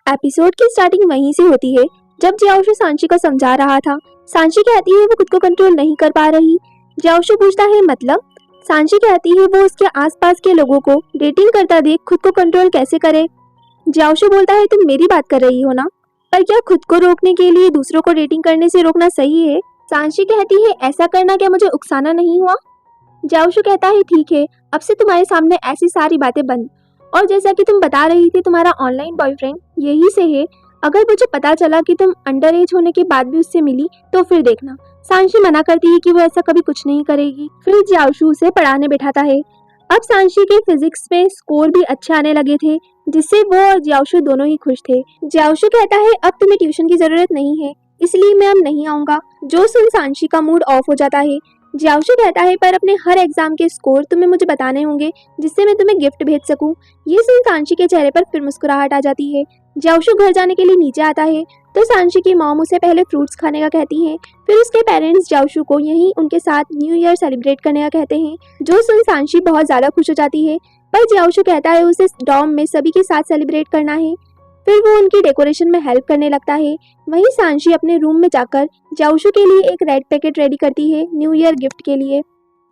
Episode की starting वहीं से होती है जब जियाओशु सांची को समझा रहा था। सांची कहती है वो खुद को कंट्रोल नहीं कर पा रही। जियाओशु पूछता है मतलब। सांची कहती है वो उसके आसपास के लोगों को डेटिंग करता देख खुद को कंट्रोल कैसे करे। जियाओशु बोलता है तुम मेरी बात कर रही हो ना, पर क्या खुद को रोकने के लिए दूसरों को डेटिंग करने से रोकना सही है? सांची कहती है ऐसा करना क्या मुझे उकसाना नहीं हुआ? जियाओशु कहता है ठीक है, अब से तुम्हारे सामने ऐसी सारी बातें बंद। और जैसा कि तुम बता रही थी तुम्हारा ऑनलाइन बॉयफ्रेंड यही से है, अगर मुझे पता चला कि तुम अंडर एज होने के बाद भी उससे मिली तो फिर देखना। सांशी मना करती है कि वो ऐसा कभी कुछ नहीं करेगी। फिर जियाओशु उसे पढ़ाने बैठाता है। अब सांशी के फिजिक्स में स्कोर भी अच्छे आने लगे थे, जिससे वो और जियाओशु दोनों ही खुश थे। जियाओशु कहता है अब तुम्हें ट्यूशन की जरूरत नहीं है, इसलिए मैं अब नहीं आऊंगा। जो सुन सांशी का मूड ऑफ हो जाता है। जियाओशु कहता है पर अपने हर एग्जाम के स्कोर तुम्हें मुझे बताने होंगे, जिससे मैं तुम्हें गिफ्ट भेज सकूं। ये सुन सांशी के चेहरे पर फिर मुस्कुराहट आ जाती है। जियाओशु घर जाने के लिए नीचे आता है तो सांशी की मॉम उसे पहले फ्रूट्स खाने का कहती है। फिर उसके पेरेंट्स जियाओशु को यहीं उनके साथ न्यू ईयर सेलिब्रेट करने का कहते हैं। जो सुन सांशी बहुत ज्यादा खुश हो जाती है, पर जियाओशु कहता है उसे डॉर्म में सभी के साथ सेलिब्रेट करना है। फिर वो उनकी डेकोरेशन में हेल्प करने लगता है। वहीं सांशी अपने रूम में जाकर जियाओशु के लिए एक रेड पैकेट रेडी करती है न्यू ईयर गिफ्ट के लिए,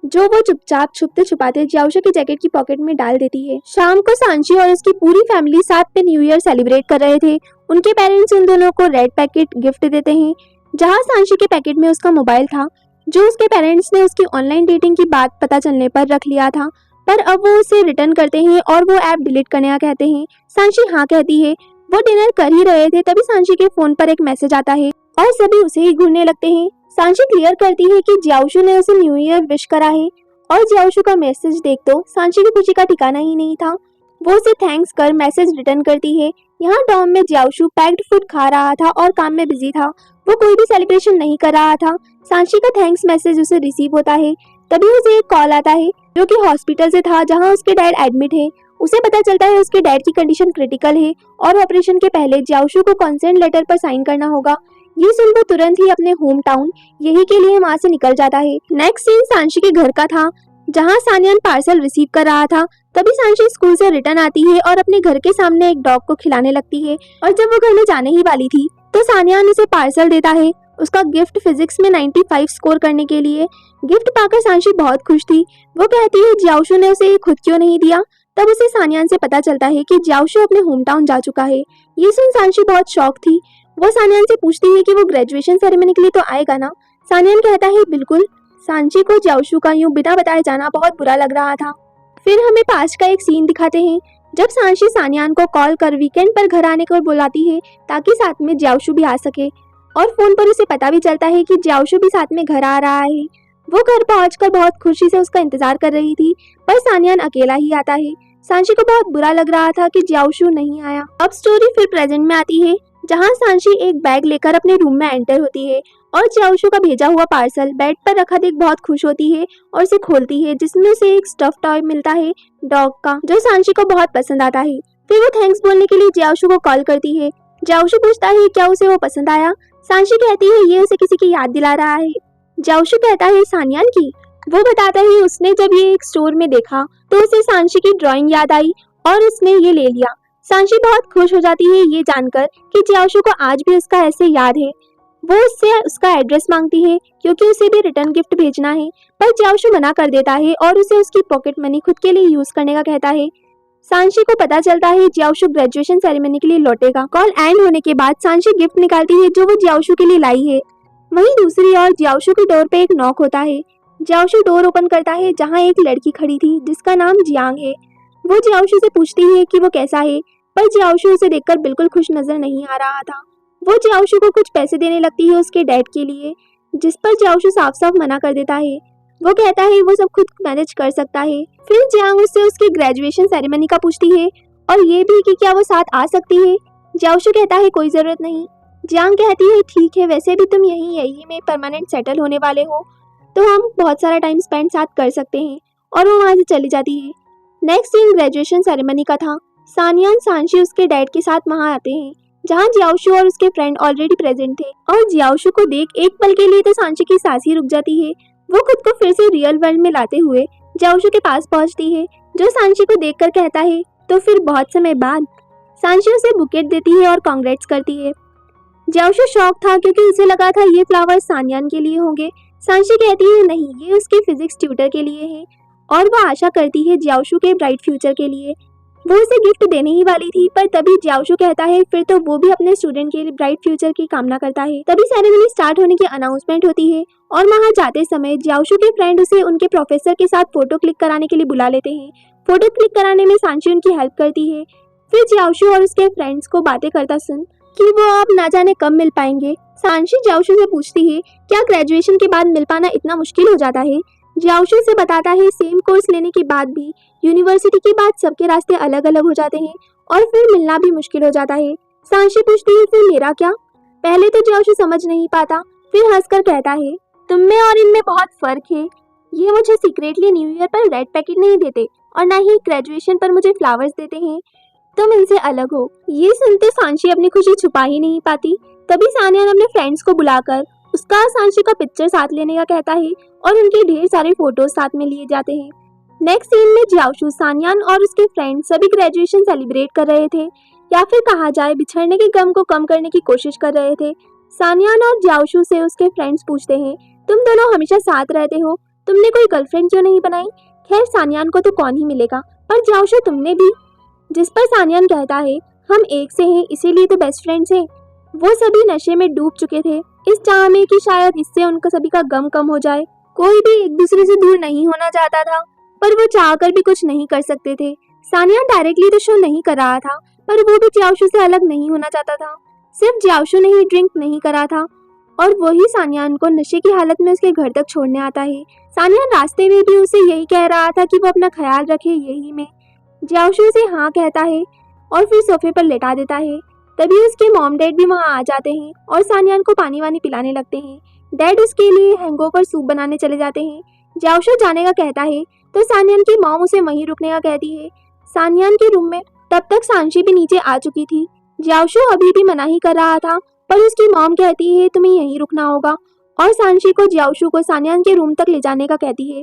जो वो चुपचाप छुपते छुपाते जियाओशु की जैकेट की पॉकेट में डाल देती है। शाम को सांशी और उसकी पूरी फैमिली साथ में न्यू ईयर सेलिब्रेट कर रहे थे। उनके पेरेंट्स उन दोनों को रेड पैकेट गिफ्ट देते हैं, जहाँ सांशी के पैकेट में उसका मोबाइल था, जो उसके पेरेंट्स ने उसकी ऑनलाइन डेटिंग की बात पता चलने पर रख लिया था। पर अब वो उसे रिटर्न करते हैं और वो ऐप डिलीट करने का कहते हैं। सांशी हाँ कहती है। वो डिनर कर ही रहे थे तभी सांशी के फोन पर एक मैसेज आता है और सभी उसे ही घूरने लगते हैं। सांशी क्लियर करती है कि जियाओशु ने उसे न्यू ईयर विश करा है और जियाओशु का मैसेज देख तो सांशी की खुशी का ठिकाना ही नहीं था। वो उसे थैंक्स कर मैसेज रिटर्न करती है। यहाँ डॉर्म में जियाओशु पैक्ड फूड खा रहा था और काम में बिजी था। वो कोई भी सेलिब्रेशन नहीं कर रहा था। सांशी का थैंक्स मैसेज उसे रिसीव होता है। तभी उसे एक कॉल आता है जो कि हॉस्पिटल से था, जहाँ उसके डैड एडमिट है। उसे पता चलता है उसके डैड की कंडीशन क्रिटिकल है और ऑपरेशन के पहले जियाओशु को कंसेंट लेटर पर साइन करना होगा। ये सुन वो तुरंत ही अपने होम टाउन यही के लिए वहाँ से निकल जाता है। नेक्स्ट सीन सांशी के घर का था, जहाँ सानियान पार्सल रिसीव कर रहा था। तभी सांशी स्कूल से रिटर्न आती है और अपने घर के सामने एक डॉग को खिलाने लगती है। और जब वो घर में जाने ही वाली थी तो सानियान उसे पार्सल देता है, उसका गिफ्ट फिजिक्स में 95 स्कोर करने के लिए। गिफ्ट पाकर सांशी बहुत खुश थी। वो कहती है जियाओशु ने उसे खुद क्यों नहीं दिया। तब उसे सानियान से पता चलता है कि जियाओशु अपने होम टाउन जा चुका है। ये सुन सांशी बहुत शॉक थी। वो सानियान से पूछती है कि वो ग्रेजुएशन सेरेमनी के लिए तो आएगा ना। सानियान कहता है बिल्कुल। सांशी को जियाओशु का यूं बिना बताए जाना बहुत बुरा लग रहा था। फिर हमें पास्ट का एक सीन दिखाते हैं जब सांशी सानियान को कॉल कर वीकेंड पर घर आने को बुलाती है ताकि साथ में जियाओशु भी आ सके। और फोन पर उसे पता भी चलता है कि जियाओशु भी साथ में घर आ रहा है। वो घर पहुंचकर बहुत खुशी से उसका इंतजार कर रही थी, पर सानियान अकेला ही आता है। सांशी को बहुत बुरा लग रहा था कि जियाओशु नहीं आया। अब स्टोरी फिर प्रेजेंट में आती है, जहां सांशी एक बैग लेकर अपने रूम में एंटर होती है और जियाओशु का भेजा हुआ पार्सल बेड पर रखा देख बहुत खुश होती है और उसे खोलती है, जिसमें उसे एक स्टफ टॉय मिलता है डॉग का, जो सांशी को बहुत पसंद आता है। फिर वो थैंक्स बोलने के लिए जियाओशु को कॉल करती है। जियाओशु पूछता है क्या उसे वो पसंद आया। सांशी कहती है ये उसे किसी की याद दिला रहा है। जियाओशु कहता है सानियान की। वो बताता है उसने जब ये एक स्टोर में देखा तो उसे सांशी की ड्राइंग याद आई और उसने ये ले लिया। सांशी बहुत खुश हो जाती है ये जानकर कि जियाओशु को आज भी उसका ऐसे याद है। वो उससे उसका एड्रेस मांगती है क्योंकि उसे भी रिटर्न गिफ्ट भेजना है, पर जियाओशु मना कर देता है और उसे उसकी पॉकेट मनी खुद के लिए यूज करने का कहता है। सांशी को पता चलता है जियाओशु ग्रेजुएशन सेरेमनी के लिए लौटेगा। कॉल एंड होने के बाद सांशी गिफ्ट निकालती है जो वो जियाओशु के लिए लाई है। वहीं दूसरी ओर जियाओशु की डोर पे एक नॉक होता है। जियाओशु डोर ओपन करता है, जहां एक लड़की खड़ी थी जिसका नाम जियांग है। वो जियाओशु से पूछती है कि वो कैसा है, पर जियाओशु उसे देखकर बिल्कुल खुश नजर नहीं आ रहा था। वो जियाओशु को कुछ पैसे देने लगती है उसके डैड के लिए, जिस पर जियाओशु साफ साफ मना कर देता है। वो कहता है वो सब खुद मैनेज कर सकता है। फिर जियांग उससे उसकी ग्रेजुएशन सेरेमनी का पूछती है और ये भी कि क्या वो साथ आ सकती है। जियाओशु कहता है कोई जरूरत नहीं। जियांग कहती है ठीक है, वैसे भी तुम यही में परमानेंट सेटल होने वाले हो तो हम बहुत सारा टाइम स्पेंड साथ कर सकते हैं। और वो वहाँ से चली जाती है। नेक्स्ट सीन ग्रेजुएशन सेरेमनी का था। सानियान सांशी उसके डैड के साथ वहाँ आते हैं, जहाँ जियाओशु और उसके फ्रेंड ऑलरेडी प्रेजेंट थे। और जियाओशु को देख एक पल के लिए तो सांशी की सांस ही रुक जाती है। वो खुद को फिर से रियल वर्ल्ड में लाते हुए जियाओशु के पास पहुँचती है, जो सांशी को देखकर कहता है तो फिर बहुत समय बाद। सांशी उसे बुकेट देती है और कांग्रेट्स करती है। जियाओशु शॉक था क्योंकि उसे लगा था ये फ्लावर्स सानियान के लिए होंगे। सांशी कहती है नहीं, ये उसके फिजिक्स ट्यूटर के लिए है और वो आशा करती है जियाओशु के ब्राइट फ्यूचर के लिए। वो उसे गिफ्ट देने ही वाली थी पर तभी जियाओशु कहता है फिर तो वो भी अपने स्टूडेंट के लिए ब्राइट फ्यूचर की कामना करता है। तभी सेरेमनी स्टार्ट होने की अनाउंसमेंट होती है और वहाँ जाते समय जियाओशु के फ्रेंड उसे उनके प्रोफेसर के साथ फोटो क्लिक कराने के लिए बुला लेते हैं। फोटो क्लिक कराने में सांशी उनकी हेल्प करती है। फिर जियाओशु और उसके फ्रेंड्स को बातें करता सुन कि वो अब ना जाने कब मिल पाएंगे। सांशी जियाओशु से पूछती है क्या ग्रेजुएशन के बाद मिल पाना इतना मुश्किल हो जाता है। जियाओशु से बताता है सेम कोर्स लेने के बाद भी यूनिवर्सिटी के बाद सबके रास्ते अलग अलग हो जाते हैं और फिर मिलना भी मुश्किल हो जाता है। सांशी पूछती है फिर मेरा क्या। पहले तो जियाओशु समझ नहीं पाता, फिर हंसकर कहता है तुम में और इनमें बहुत फर्क है। ये मुझे सीक्रेटली न्यू ईयर पर रेड पैकेट नहीं देते और ना ही ग्रेजुएशन पर मुझे फ्लावर्स देते हैं। तुम इनसे अलग हो। ये सुनते सांशी अपनी खुशी छुपा ही नहीं पाती। तभी सानियान अपने फ्रेंड्स को बुलाकर उसका सांशी का पिक्चर साथ लेने का कहता है और उनके ढेर सारे फोटोज साथ में लिए जाते हैं। नेक्स्ट सीन में जियाओशु, सानियान और उसके फ्रेंड्स सभी ग्रेजुएशन सेलिब्रेट कर रहे थे या फिर कहा जाए बिछड़ने के गम को कम करने की कोशिश कर रहे थे। सानियान और जियाओशु से उसके फ्रेंड्स पूछते हैं तुम दोनों हमेशा साथ रहते हो, तुमने कोई गर्लफ्रेंड क्यों नहीं बनाई। खैर सानियान को तो कौन ही मिलेगा, पर जियाओशु तुमने भी। जिस पर सानियान कहता है हम एक से हैं इसीलिए तो बेस्ट फ्रेंड्स हैं। वो सभी नशे में डूब चुके थे इस चाह में कि शायद इससे उनका सभी का गम कम हो जाए। कोई भी एक दूसरे से दूर नहीं होना चाहता था पर वो चाहकर भी कुछ नहीं कर सकते थे। सानियान डायरेक्टली तो शो नहीं कर रहा था पर वो भी जियाओशु से अलग नहीं होना चाहता था। सिर्फ जियाओशु ने ही ड्रिंक नहीं करा था और वही सानियान को नशे की हालत में उसके घर तक छोड़ने आता है। सानियान रास्ते में भी उसे यही कह रहा था कि वो अपना ख्याल रखे यही में। जियाओशु उसे हाँ कहता है और फिर सोफे पर लेटा देता है। तभी उसके मॉम डैड भी वहाँ आ जाते हैं और सानियान को पानी वानी पिलाने लगते हैं। डैड उसके लिए हैंगओवर सूप बनाने चले जाते हैं। जियाओशु जाने का कहता है तो सानियान की मॉम उसे वहीं रुकने का कहती है। सानियान के रूम में तब तक सांशी भी नीचे आ चुकी थी। जियाओशु अभी भी मना ही कर रहा था पर उसकी मॉम कहती है तुम्हें यहीं रुकना होगा और सांशी को जियाओशु को सानियान के रूम तक ले जाने का कहती है।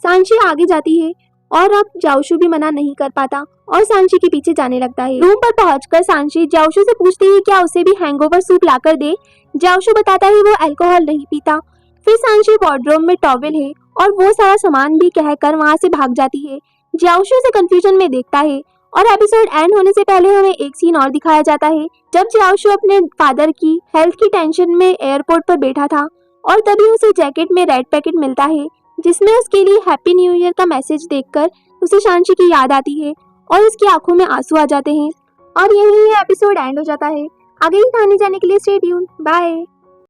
सांशी आगे जाती है और अब जियाओशु भी मना नहीं कर पाता और सांशी के पीछे जाने लगता है। रूम पर पहुंचकर सांशी जियाओशु से पूछती है क्या उसे भी हैंगओवर सूप लाकर दे। जियाओशु बताता है वो अल्कोहल नहीं पीता। फिर सांशी वार्डरोब में टॉवेल है और वो सारा सामान भी कहकर वहाँ से भाग जाती है। जियाओशु उसे कंफ्यूजन में देखता है और एपिसोड एंड होने से पहले हमें एक सीन और दिखाया जाता है जब जियाओशु अपने फादर की हेल्थ की टेंशन में एयरपोर्ट पर बैठा था और तभी उसे जैकेट में रेड पैकेट मिलता है जिसमें उसके लिए हैप्पी न्यू ईयर का मैसेज देखकर उसे सांशी की याद आती है और उसकी आंखों में आंसू आ जाते हैं और यही एपिसोड एंड हो जाता है। आगे की कहानी जानने के लिए स्टे ट्यून्ड। बाय।